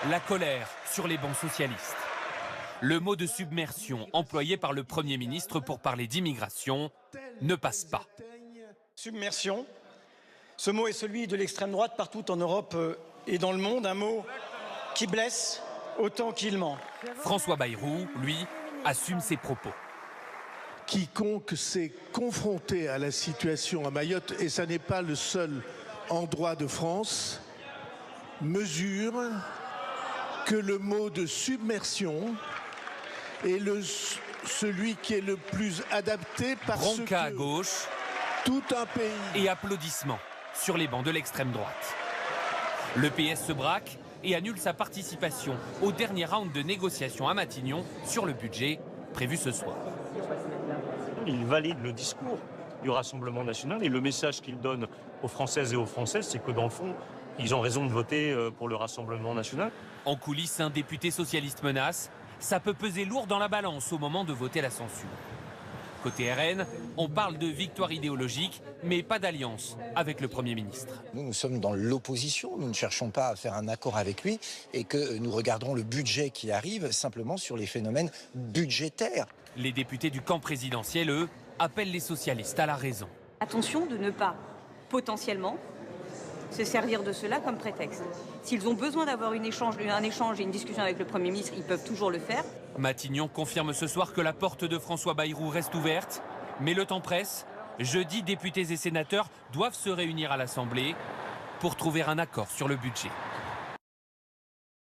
La colère sur les bancs socialistes. Le mot de submersion employé par le Premier ministre pour parler d'immigration ne passe pas. Submersion, ce mot est celui de l'extrême droite partout en Europe et dans le monde, un mot qui blesse autant qu'il ment. François Bayrou, lui, assume ses propos. Quiconque s'est confronté à la situation à Mayotte, et ça n'est pas le seul endroit de France, mesure que le mot de submersion est celui qui est le plus adapté parce Bronca à que gauche tout un pays... et applaudissements sur les bancs de l'extrême droite. Le PS se braque et annule sa participation au dernier round de négociations à Matignon sur le budget prévu ce soir. Il valide le discours du Rassemblement national et le message qu'il donne aux Françaises et aux Français, c'est que dans le fond, ils ont raison de voter pour le Rassemblement national. En coulisses, un député socialiste menace. Ça peut peser lourd dans la balance au moment de voter la censure. Côté RN, on parle de victoire idéologique, mais pas d'alliance avec le Premier ministre. Nous sommes dans l'opposition, nous ne cherchons pas à faire un accord avec lui et que nous regarderons le budget qui arrive simplement sur les phénomènes budgétaires. Les députés du camp présidentiel, eux, appellent les socialistes à la raison. Attention de ne pas potentiellement se servir de cela comme prétexte. S'ils ont besoin d'avoir un échange et une discussion avec le Premier ministre, ils peuvent toujours le faire. Matignon confirme ce soir que la porte de François Bayrou reste ouverte, mais le temps presse. Jeudi, députés et sénateurs doivent se réunir à l'Assemblée pour trouver un accord sur le budget.